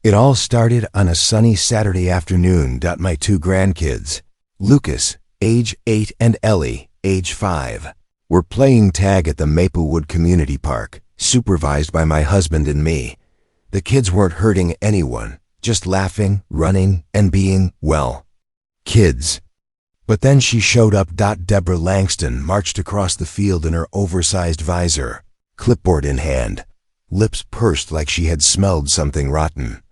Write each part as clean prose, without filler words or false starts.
It all started on a sunny Saturday afternoon. My two grandkids, Lucas, age 8, and Ellie, age 5, were playing tag at the Maplewood Community Park, supervised by my husband and me. The kids weren't hurting anyone, just laughing, running, and being, well, kids. But then she showed up. Deborah Langston marched across the field in her oversized visor, clipboard in hand, lips pursed like she had smelled something rotten.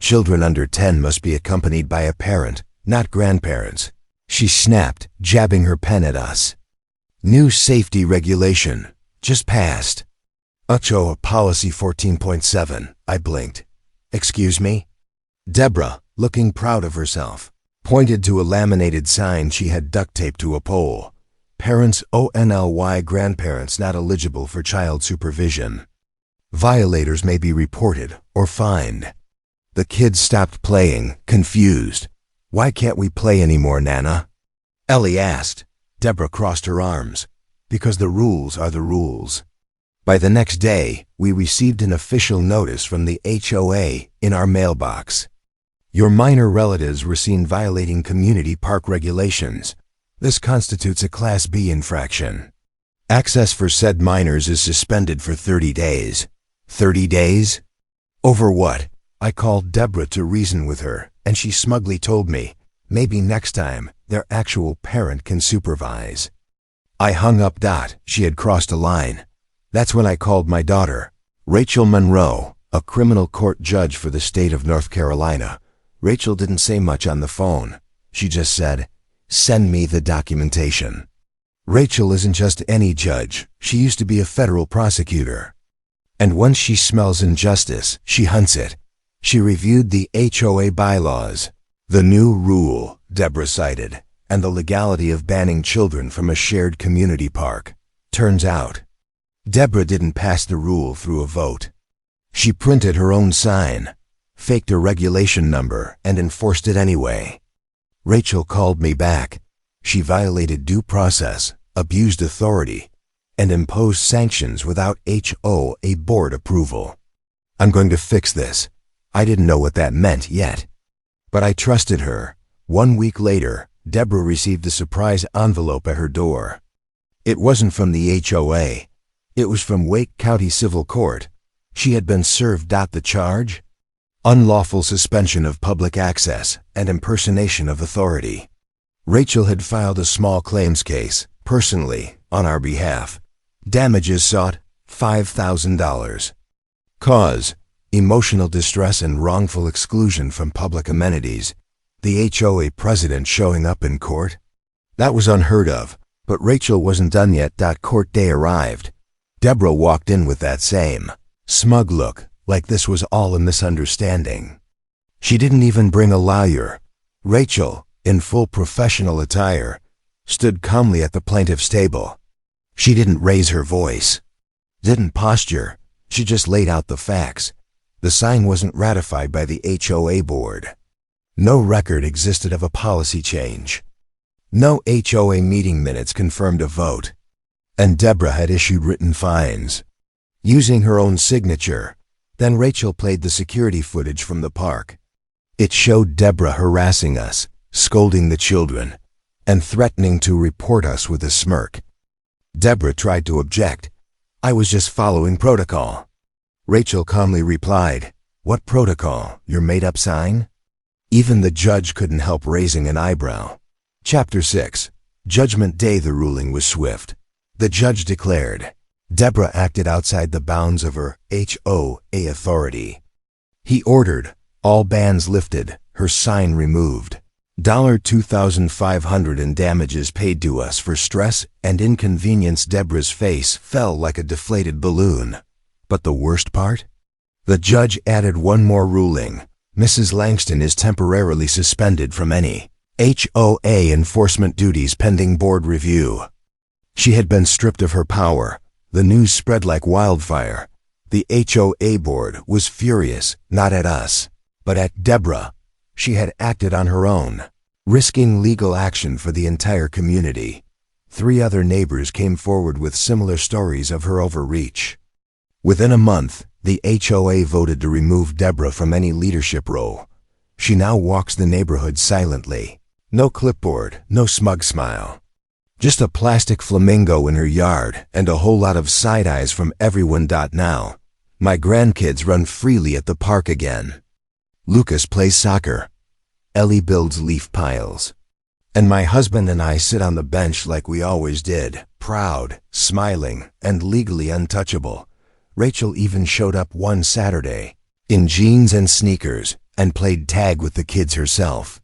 Children under 10 must be accompanied by a parent, not grandparents, she snapped, jabbing her pen at us. New safety regulation, just passed. HOA Policy 14.7, I blinked. Excuse me? Deborah, looking proud of herself, pointed to a laminated sign she had duct-taped to a pole. Parents only, grandparents not eligible for child supervision. Violators may be reported or fined. The kids stopped playing, confused. Why can't we play anymore, Nana? Ellie asked. Deborah crossed her arms. Because the rules are the rules. By the next day, we received an official notice from the HOA in our mailbox. Your minor relatives were seen violating community park regulations. This constitutes a Class B infraction. Access for said minors is suspended for 30 days. 30 days? Over what? I called Deborah to reason with her, and she smugly told me, maybe next time, their actual parent can supervise. I hung up. She had crossed a line. That's when I called my daughter, Rachel Monroe, a criminal court judge for the state of North Carolina. Rachel didn't say much on the phone. She just said, "Send me the documentation." Rachel isn't just any judge. She used to be a federal prosecutor. And once she smells injustice, she hunts it. She reviewed the HOA bylaws, the new rule, Deborah cited, and the legality of banning children from a shared community park. Turns out, Deborah didn't pass the rule through a vote. She printed her own sign, faked a regulation number, and enforced it anyway. Rachel called me back. She violated due process, abused authority, and imposed sanctions without HOA board approval. I'm going to fix this. I didn't know what that meant yet. But I trusted her. 1 week later, Deborah received a surprise envelope at her door. It wasn't from the HOA. It was from Wake County Civil Court. She had been served. The charge? Unlawful suspension of public access and impersonation of authority. Rachel had filed a small claims case, personally, on our behalf. Damages sought, $5,000. Cause: emotional distress and wrongful exclusion from public amenities. The HOA president showing up in court? That was unheard of, but Rachel wasn't done yet. Court day arrived. Deborah walked in with that same smug look, like this was all a misunderstanding. She didn't even bring a lawyer. Rachel, in full professional attire, stood calmly at the plaintiff's table. She didn't raise her voice, didn't posture. She just laid out the facts. The sign wasn't ratified by the HOA board. No record existed of a policy change. No HOA meeting minutes confirmed a vote. And Deborah had issued written fines, using her own signature. Then Rachel played the security footage from the park. It showed Deborah harassing us, scolding the children, and threatening to report us with a smirk. Deborah tried to object. I was just following protocol. Rachel calmly replied, "What protocol? Your made-up sign?" Even the judge couldn't help raising an eyebrow. Chapter 6. Judgment Day. The ruling was swift. The judge declared, Deborah acted outside the bounds of her HOA authority. He ordered, all bans lifted, her sign removed. $2,500 in damages paid to us for stress and inconvenience. Deborah's face fell like a deflated balloon. But the worst part? The judge added one more ruling. Mrs. Langston is temporarily suspended from any HOA enforcement duties pending board review. She had been stripped of her power. The news spread like wildfire. The HOA board was furious, not at us, but at Deborah. She had acted on her own, risking legal action for the entire community. 3 other neighbors came forward with similar stories of her overreach. Within a month, The HOA voted to remove Deborah from any leadership role. She now walks the neighborhood silently. No clipboard, no smug smile. Just a plastic flamingo in her yard and a whole lot of side eyes from everyone. Now, my grandkids run freely at the park again. Lucas plays soccer. Ellie builds leaf piles. And my husband and I sit on the bench like we always did, proud, smiling, and legally untouchable. Rachel even showed up one Saturday, in jeans and sneakers, and played tag with the kids herself.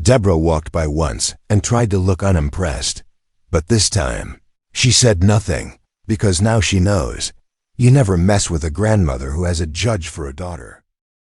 Deborah walked by once and tried to look unimpressed. But this time, she said nothing, because now she knows. You never mess with a grandmother who has a judge for a daughter.